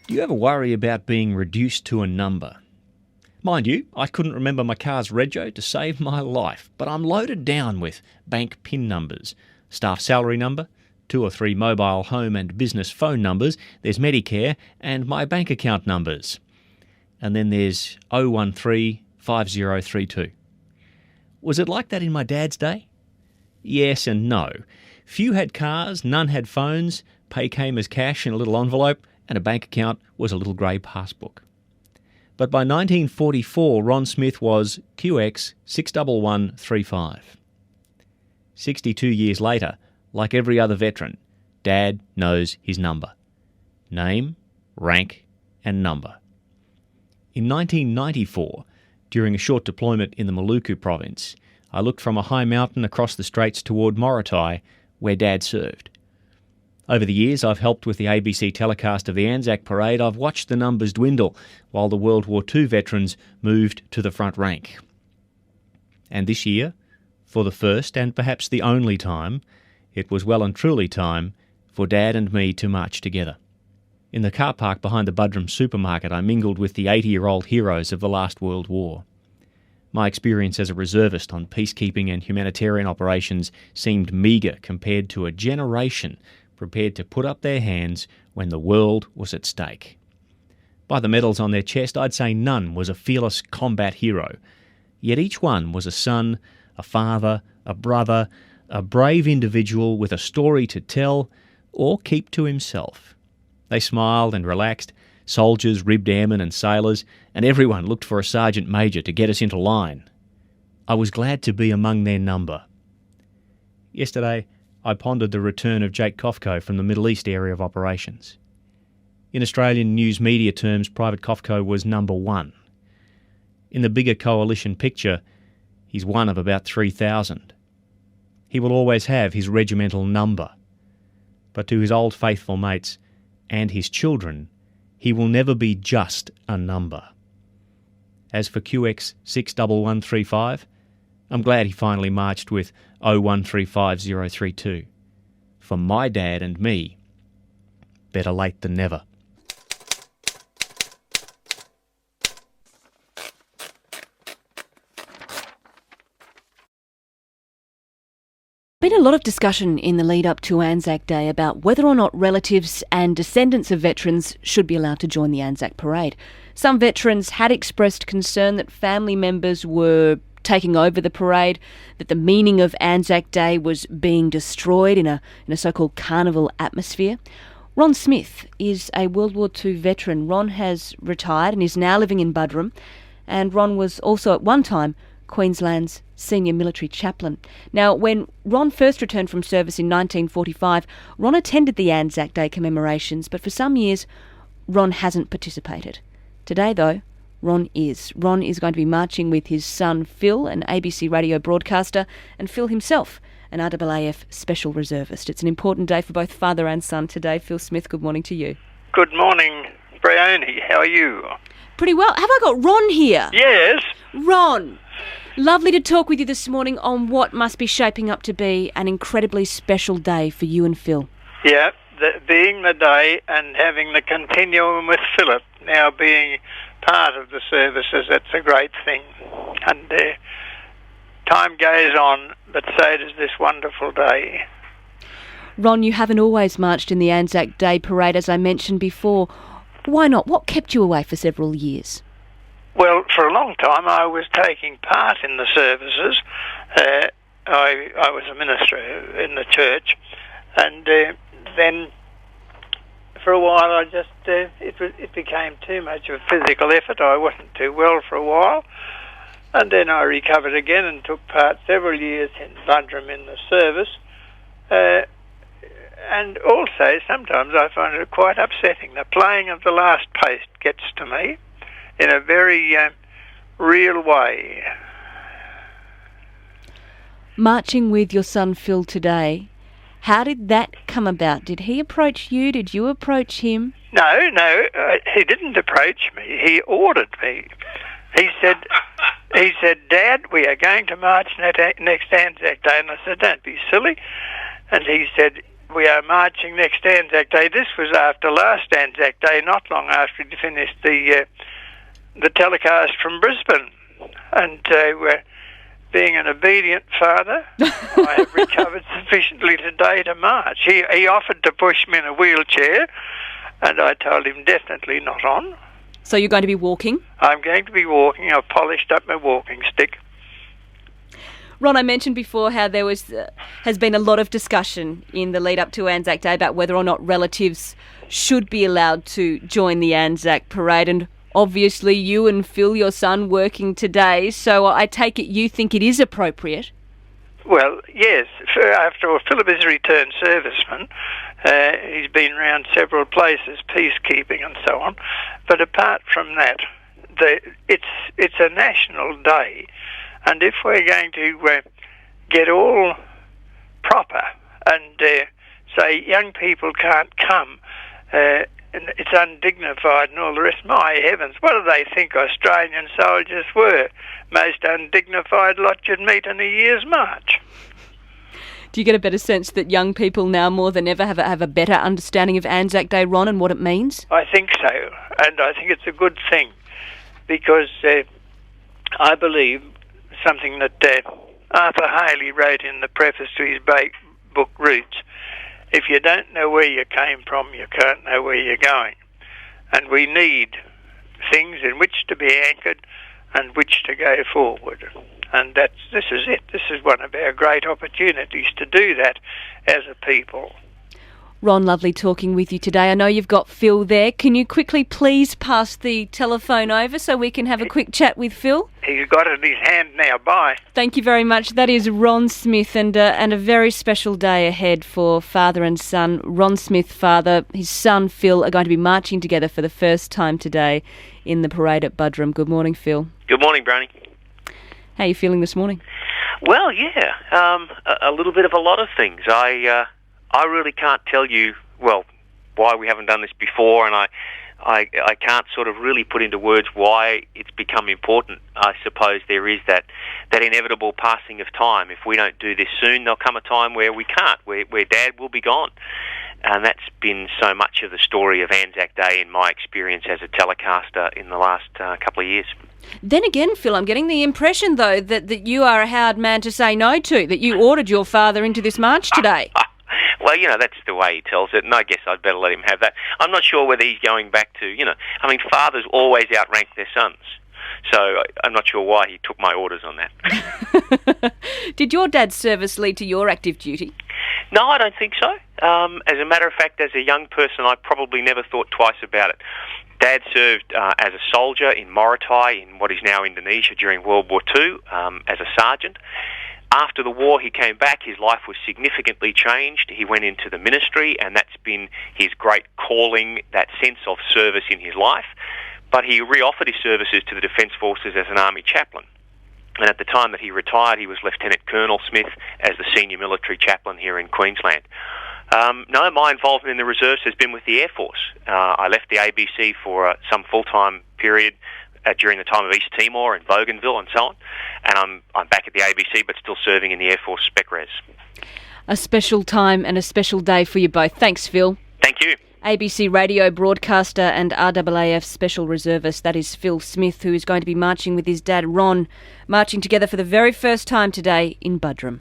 Do you ever worry about being reduced to a number? Mind you, I couldn't remember my car's rego to save my life, but I'm loaded down with bank PIN numbers, staff salary number, 2 or 3 mobile home and business phone numbers, there's Medicare, and my bank account numbers. And then there's 0135032. Was it like that in my dad's day? Yes and no. Few had cars, none had phones, pay came as cash in a little envelope, and a bank account was a little grey passbook. But by 1944, Ron Smith was QX 61135. 62 years later, like every other veteran, Dad knows his number. Name, rank, and number. In 1994, during a short deployment in the Maluku province, I looked from a high mountain across the straits toward Morotai, where Dad served. Over the years, I've helped with the ABC telecast of the Anzac Parade. I've watched the numbers dwindle while the World War II veterans moved to the front rank. And this year, for the first and perhaps the only time, it was well and truly time for Dad and me to march together. In the car park behind the Budrum supermarket, I mingled with the 80-year-old heroes of the last World War. My experience as a reservist on peacekeeping and humanitarian operations seemed meagre compared to a generation prepared to put up their hands when the world was at stake. By the medals on their chest, I'd say none was a fearless combat hero. Yet each one was a son, a father, a brother, a brave individual with a story to tell or keep to himself. They smiled and relaxed, soldiers, ribbed airmen and sailors, and everyone looked for a sergeant major to get us into line. I was glad to be among their number. Yesterday, I pondered the return of Jake Kofko from the Middle East area of operations. In Australian news media terms, Private Kofko was number 1. In the bigger coalition picture, he's one of about 3,000. He will always have his regimental number. But to his old faithful mates and his children, he will never be just a number. As for QX 61135, I'm glad he finally marched with 0135032. For my dad and me, better late than never. Been a lot of discussion in the lead up to Anzac Day about whether or not relatives and descendants of veterans should be allowed to join the Anzac Parade. Some veterans had expressed concern that family members were taking over the parade, that the meaning of Anzac Day was being destroyed in a so-called carnival atmosphere. Ron Smith is a World War II veteran. Ron has retired and is now living in Budrum, and Ron was also at one time Queensland's senior military chaplain. Now, when Ron first returned from service in 1945, Ron attended the Anzac Day commemorations, but for some years, Ron hasn't participated. Today, though, Ron is. Ron is going to be marching with his son Phil, an ABC radio broadcaster, and Phil himself, an RAAF special reservist. It's an important day for both father and son today. Phil Smith, good morning to you. Good morning, Bryony. How are you? Pretty well. Have I got Ron here? Yes. Ron, lovely to talk with you this morning on what must be shaping up to be an incredibly special day for you and Phil. Yeah, being the day and having the continuum with Philip now being part of the services, that's a great thing. And time goes on, but so does this wonderful day. Ron, you haven't always marched in the Anzac Day Parade, as I mentioned before. Why not? What kept you away for several years? Well, for a long time I was taking part in the services. I was a minister in the church, and then for a while I just it became too much of a physical effort. I wasn't too well for a while, and then I recovered again and took part several years in Budrum in the service. And also sometimes I find it quite upsetting. The playing of the last post gets to me in a very real way. Marching with your son Phil today, how did that come about? Did he approach you? Did you approach him? No, he didn't approach me. He ordered me. He said, "Dad, we are going to march next Anzac Day." And I said, "Don't be silly." And he said, we are marching next Anzac Day. This was after last Anzac Day, not long after we'd finished the telecast from Brisbane. And being an obedient father, I have recovered sufficiently today to march. He offered to push me in a wheelchair, and I told him definitely not on. So you're going to be walking? I'm going to be walking. I've polished up my walking stick. Ron, I mentioned before how there has been a lot of discussion in the lead up to Anzac Day about whether or not relatives should be allowed to join the Anzac parade, and obviously you and Phil, your son, working today, so I take it you think it is appropriate? Well, yes. After all, Philip is a returned serviceman. He's been around several places, peacekeeping and so on. But apart from that, it's a national day. And if we're going to get all proper and say young people can't come, and it's undignified and all the rest, my heavens, what do they think Australian soldiers were? Most undignified lot you'd meet in a year's march. Do you get a better sense that young people now more than ever have a better understanding of Anzac Day, Ron, and what it means? I think so, and I think it's a good thing, because I believe something that Arthur Haley wrote in the preface to his book Roots: if you don't know where you came from, you can't know where you're going. And we need things in which to be anchored and which to go forward. And this is it. This is one of our great opportunities to do that as a people. Ron, lovely talking with you today. I know you've got Phil there. Can you quickly please pass the telephone over so we can have a quick chat with Phil? He's got it in his hand now. Bye. Thank you very much. That is Ron Smith, and a very special day ahead for father and son. Ron Smith, father, his son Phil are going to be marching together for the first time today in the parade at Buderim. Good morning, Phil. Good morning, Brownie. How are you feeling this morning? Well, yeah, a little bit of a lot of things. I really can't tell you, well, why we haven't done this before, and I can't sort of really put into words why it's become important. I suppose there is that inevitable passing of time. If we don't do this soon, there'll come a time where we can't, where Dad will be gone. And that's been so much of the story of Anzac Day in my experience as a telecaster in the last couple of years. Then again, Phil, I'm getting the impression, though, that you are a hard man to say no to, that you ordered your father into this march today. Well, that's the way he tells it, and I guess I'd better let him have that. I'm not sure whether he's going back to, fathers always outrank their sons. So I'm not sure why he took my orders on that. Did your dad's service lead to your active duty? No, I don't think so. As a matter of fact, as a young person, I probably never thought twice about it. Dad served as a soldier in Morotai, in what is now Indonesia, during World War II, as a sergeant. After the war, he came back. His life was significantly changed. He went into the ministry, and that's been his great calling, that sense of service in his life. But he reoffered his services to the Defence Forces as an Army chaplain. And at the time that he retired, he was Lieutenant Colonel Smith as the senior military chaplain here in Queensland. No, my involvement in the reserves has been with the Air Force. I left the ABC for some full-time period during the time of East Timor and Bougainville and so on. And I'm back at the ABC, but still serving in the Air Force Spec Res. A special time and a special day for you both. Thanks, Phil. Thank you. ABC radio broadcaster and RAAF Special Reservist, that is Phil Smith, who is going to be marching with his dad Ron, marching together for the very first time today in Buderim.